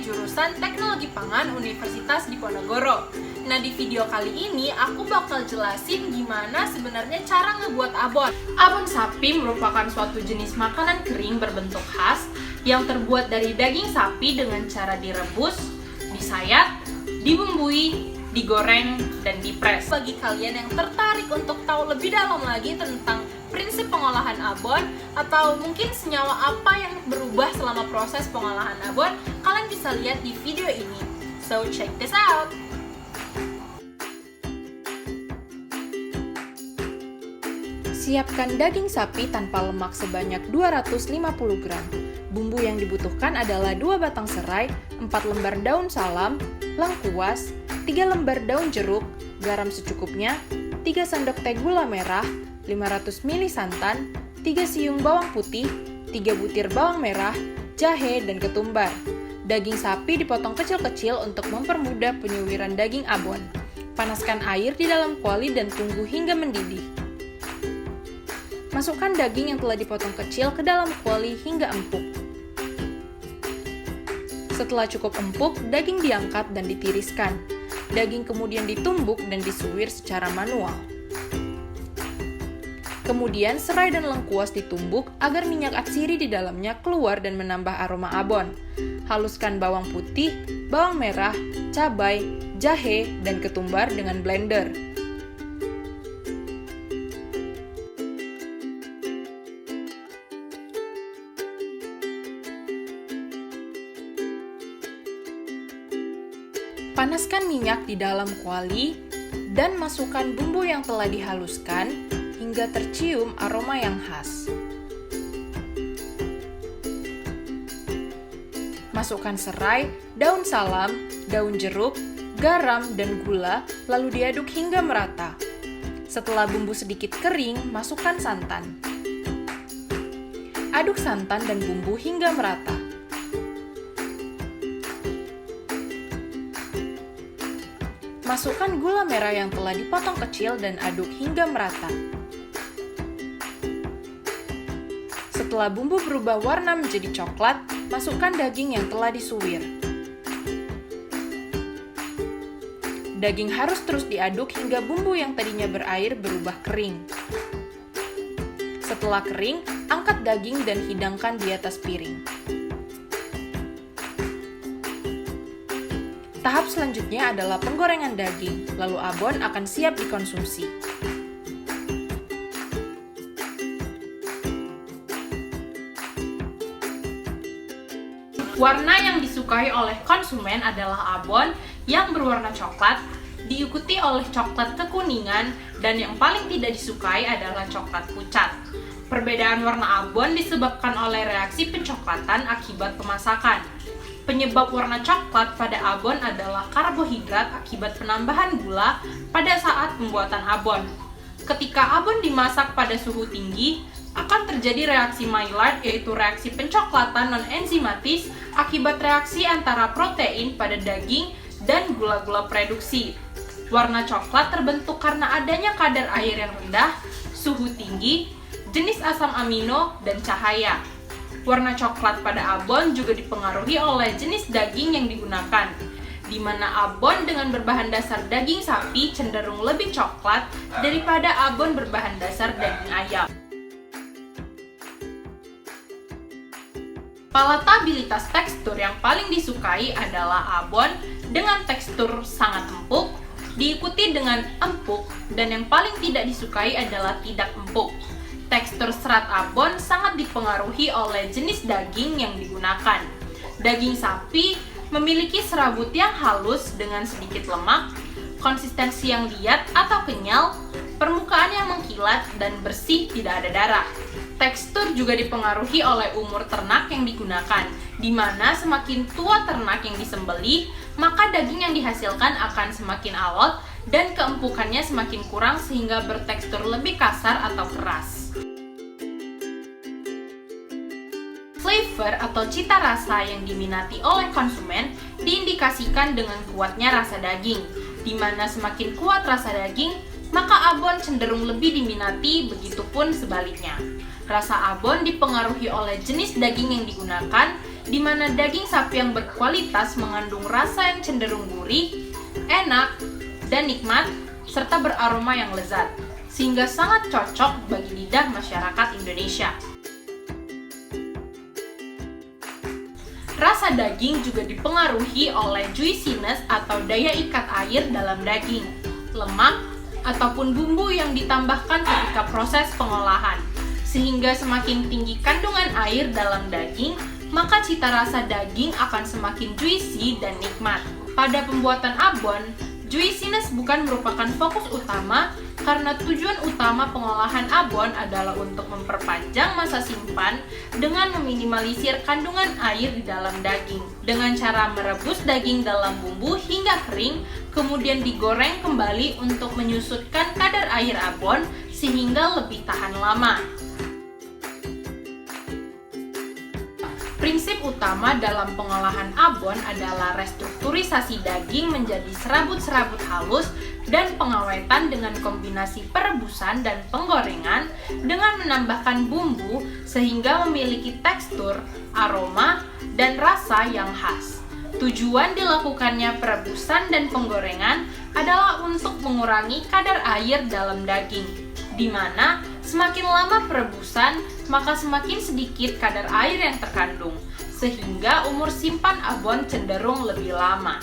dari jurusan Teknologi Pangan Universitas Diponegoro. Nah, di video kali ini aku bakal jelasin gimana sebenarnya cara ngebuat abon. Abon sapi merupakan suatu jenis makanan kering berbentuk khas yang terbuat dari daging sapi dengan cara direbus, disayat, dibumbui, digoreng, dan dipres. Bagi kalian yang tertarik untuk tahu lebih dalam lagi tentang prinsip pengolahan abon atau mungkin senyawa apa yang berubah selama proses pengolahan abon, kalian bisa lihat di video ini. So check this out! Siapkan daging sapi tanpa lemak sebanyak 250 gram. Bumbu yang dibutuhkan adalah 2 batang serai, 4 lembar daun salam, lengkuas, 3 lembar daun jeruk, garam secukupnya, 3 sendok teh gula merah, 500 ml santan, 3 siung bawang putih, 3 butir bawang merah, jahe, dan ketumbar. Daging sapi dipotong kecil-kecil untuk mempermudah penyuwiran daging abon. Panaskan air di dalam kuali dan tunggu hingga mendidih. Masukkan daging yang telah dipotong kecil ke dalam kuali hingga empuk. Setelah cukup empuk, daging diangkat dan ditiriskan. Daging kemudian ditumbuk dan disuwir secara manual. Kemudian serai dan lengkuas ditumbuk agar minyak atsiri di dalamnya keluar dan menambah aroma abon. Haluskan bawang putih, bawang merah, cabai, jahe, dan ketumbar dengan blender. Panaskan minyak di dalam kuali dan masukkan bumbu yang telah dihaluskan hingga tercium aroma yang khas. Masukkan serai, daun salam, daun jeruk, garam, dan gula, lalu diaduk hingga merata. Setelah bumbu sedikit kering, masukkan santan. Aduk santan dan bumbu hingga merata. Masukkan gula merah yang telah dipotong kecil dan aduk hingga merata. Setelah bumbu berubah warna menjadi coklat, masukkan daging yang telah disuwir. Daging harus terus diaduk hingga bumbu yang tadinya berair berubah kering. Setelah kering, angkat daging dan hidangkan di atas piring. Tahap selanjutnya adalah penggorengan daging, lalu abon akan siap dikonsumsi. Warna yang disukai oleh konsumen adalah abon yang berwarna coklat, diikuti oleh coklat kekuningan, dan yang paling tidak disukai adalah coklat pucat. Perbedaan warna abon disebabkan oleh reaksi pencoklatan akibat pemasakan. Penyebab warna coklat pada abon adalah karbohidrat akibat penambahan gula pada saat pembuatan abon. Ketika abon dimasak pada suhu tinggi, akan terjadi reaksi Maillard, yaitu reaksi pencoklatan non-enzimatis akibat reaksi antara protein pada daging dan gula-gula produksi. Warna coklat terbentuk karena adanya kadar air yang rendah, suhu tinggi, jenis asam amino, dan cahaya. Warna coklat pada abon juga dipengaruhi oleh jenis daging yang digunakan, di mana abon dengan berbahan dasar daging sapi cenderung lebih coklat daripada abon berbahan dasar daging ayam. Palatabilitas tekstur yang paling disukai adalah abon dengan tekstur sangat empuk, diikuti dengan empuk, dan yang paling tidak disukai adalah tidak empuk. Tekstur serat abon sangat dipengaruhi oleh jenis daging yang digunakan. Daging sapi memiliki serabut yang halus dengan sedikit lemak, konsistensi yang liat atau kenyal, permukaan yang mengkilat, dan bersih tidak ada darah. Tekstur juga dipengaruhi oleh umur ternak yang digunakan, di mana semakin tua ternak yang disembelih, maka daging yang dihasilkan akan semakin alot dan keempukannya semakin kurang sehingga bertekstur lebih kasar atau keras. Flavor atau cita rasa yang diminati oleh konsumen diindikasikan dengan kuatnya rasa daging, di mana semakin kuat rasa daging, maka abon cenderung lebih diminati, begitupun sebaliknya. Rasa abon dipengaruhi oleh jenis daging yang digunakan, di mana daging sapi yang berkualitas mengandung rasa yang cenderung gurih, enak, dan nikmat, serta beraroma yang lezat, sehingga sangat cocok bagi lidah masyarakat Indonesia. Rasa daging juga dipengaruhi oleh juiciness atau daya ikat air dalam daging, lemak, ataupun bumbu yang ditambahkan ketika proses pengolahan. Sehingga semakin tinggi kandungan air dalam daging, maka cita rasa daging akan semakin juicy dan nikmat. Pada pembuatan abon, juiciness bukan merupakan fokus utama karena tujuan utama pengolahan abon adalah untuk memperpanjang masa simpan dengan meminimalisir kandungan air di dalam daging. Dengan cara merebus daging dalam bumbu hingga kering, kemudian digoreng kembali untuk menyusutkan kadar air abon sehingga lebih tahan lama. Prinsip utama dalam pengolahan abon adalah restrukturisasi daging menjadi serabut-serabut halus dan pengawetan dengan kombinasi perebusan dan penggorengan dengan menambahkan bumbu sehingga memiliki tekstur, aroma, dan rasa yang khas. Tujuan dilakukannya perebusan dan penggorengan adalah untuk mengurangi kadar air dalam daging, di mana semakin lama perebusan, maka semakin sedikit kadar air yang terkandung, sehingga umur simpan abon cenderung lebih lama.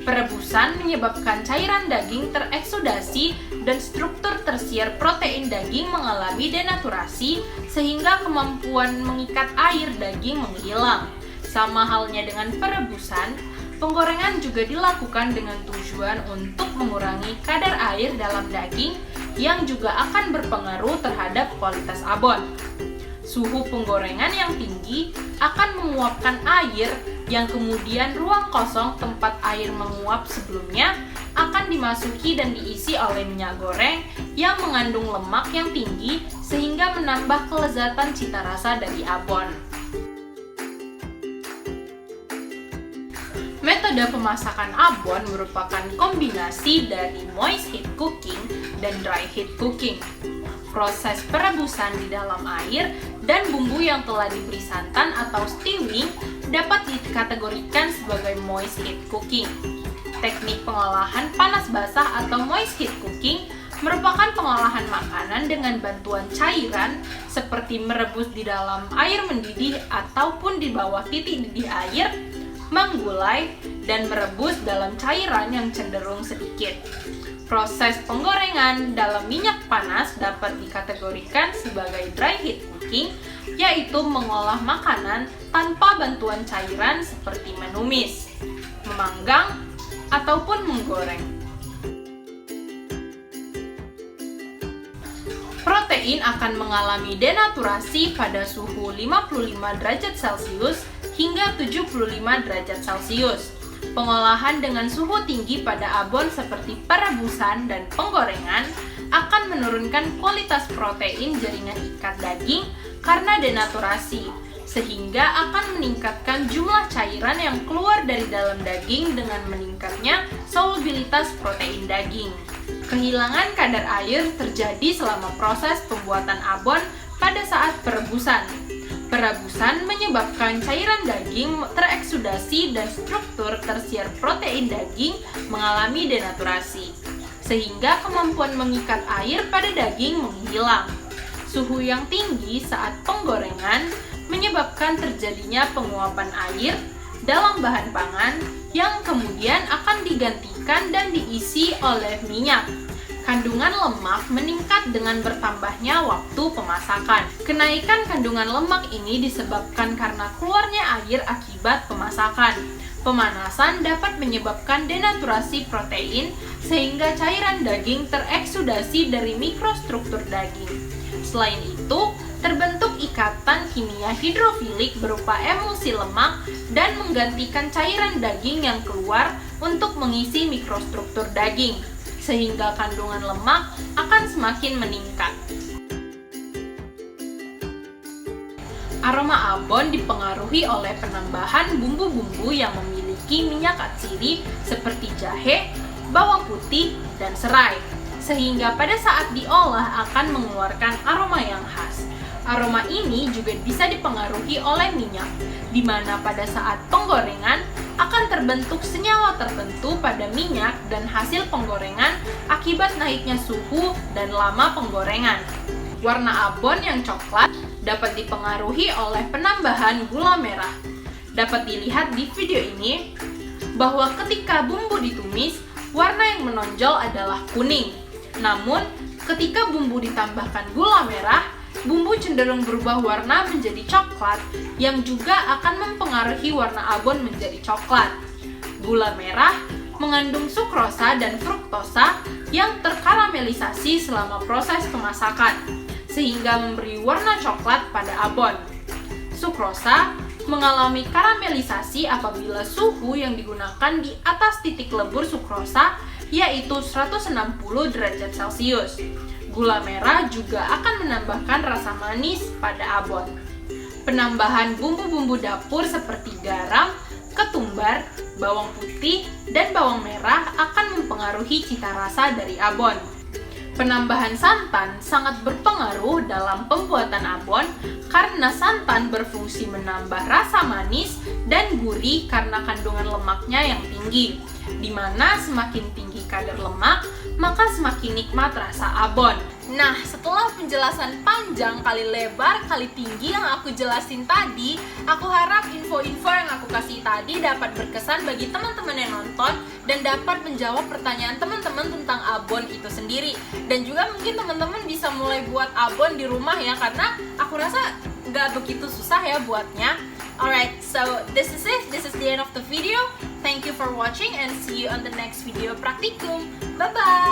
Perebusan menyebabkan cairan daging tereksudasi dan struktur tersier protein daging mengalami denaturasi, sehingga kemampuan mengikat air daging menghilang. Sama halnya dengan perebusan, penggorengan juga dilakukan dengan tujuan untuk mengurangi kadar air dalam daging yang juga akan berpengaruh terhadap kualitas abon. Suhu penggorengan yang tinggi akan menguapkan air yang kemudian ruang kosong tempat air menguap sebelumnya akan dimasuki dan diisi oleh minyak goreng yang mengandung lemak yang tinggi sehingga menambah kelezatan cita rasa dari abon. Metode pemasakan abon merupakan kombinasi dari moist heat cooking dan dry heat cooking. Proses perebusan di dalam air dan bumbu yang telah diberi santan atau stewing dapat dikategorikan sebagai moist heat cooking. Teknik pengolahan panas basah atau moist heat cooking merupakan pengolahan makanan dengan bantuan cairan seperti merebus di dalam air mendidih ataupun di bawah titik didih air, menggulai, dan merebus dalam cairan yang cenderung sedikit. Proses penggorengan dalam minyak panas dapat dikategorikan sebagai dry heat cooking, yaitu mengolah makanan tanpa bantuan cairan seperti menumis, memanggang, ataupun menggoreng. Protein akan mengalami denaturasi pada suhu 55 derajat Celcius hingga 75 derajat Celcius. Pengolahan dengan suhu tinggi pada abon seperti perebusan dan penggorengan akan menurunkan kualitas protein jaringan ikat daging karena denaturasi, sehingga akan meningkatkan jumlah cairan yang keluar dari dalam daging dengan meningkatnya solubilitas protein daging. Kehilangan kadar air terjadi selama proses pembuatan abon pada saat perebusan. Perebusan menyebabkan cairan daging tereksudasi dan struktur tersier protein daging mengalami denaturasi, sehingga kemampuan mengikat air pada daging menghilang. Suhu yang tinggi saat penggorengan menyebabkan terjadinya penguapan air dalam bahan pangan yang kemudian akan digantikan dan diisi oleh minyak. Kandungan lemak meningkat dengan bertambahnya waktu pemasakan. Kenaikan kandungan lemak ini disebabkan karena keluarnya air akibat pemasakan. Pemanasan dapat menyebabkan denaturasi protein sehingga cairan daging tereksudasi dari mikrostruktur daging. Selain itu, terbentuk ikatan kimia hidrofilik berupa emulsi lemak dan menggantikan cairan daging yang keluar untuk mengisi mikrostruktur daging, sehingga kandungan lemak akan semakin meningkat. Aroma abon dipengaruhi oleh penambahan bumbu-bumbu yang memiliki minyak atsiri seperti jahe, bawang putih, dan serai, sehingga pada saat diolah akan mengeluarkan aroma yang khas. Aroma ini juga bisa dipengaruhi oleh minyak, di mana pada saat penggorengan akan terbentuk senyawa tertentu pada minyak dan hasil penggorengan akibat naiknya suhu dan lama penggorengan. Warna abon yang coklat dapat dipengaruhi oleh penambahan gula merah. Dapat dilihat di video ini bahwa ketika bumbu ditumis, warna yang menonjol adalah kuning. Namun, ketika bumbu ditambahkan gula merah, bumbu cenderung berubah warna menjadi coklat yang juga akan mempengaruhi warna abon menjadi coklat. Gula merah mengandung sukrosa dan fruktosa yang terkaramelisasi selama proses pemasakan, sehingga memberi warna coklat pada abon. Sukrosa mengalami karamelisasi apabila suhu yang digunakan di atas titik lebur sukrosa yaitu 160 derajat Celcius. Gula merah juga akan menambahkan rasa manis pada abon. Penambahan bumbu-bumbu dapur seperti garam, ketumbar, bawang putih, dan bawang merah akan mempengaruhi cita rasa dari abon. Penambahan santan sangat berpengaruh dalam pembuatan abon karena santan berfungsi menambah rasa manis dan gurih karena kandungan lemaknya yang tinggi, di mana semakin tinggi kadar lemak, maka semakin nikmat rasa abon. Nah, setelah penjelasan panjang kali lebar kali tinggi yang aku jelasin tadi, aku harap info-info yang aku kasih tadi dapat berkesan bagi teman-teman yang nonton dan dapat menjawab pertanyaan teman-teman tentang abon itu sendiri. Dan juga mungkin teman-teman bisa mulai buat abon di rumah ya, karena aku rasa nggak begitu susah ya buatnya. Alright, so this is it. This is the end of the video. Thank you for watching and see you on the next video praktikum. Bye-bye!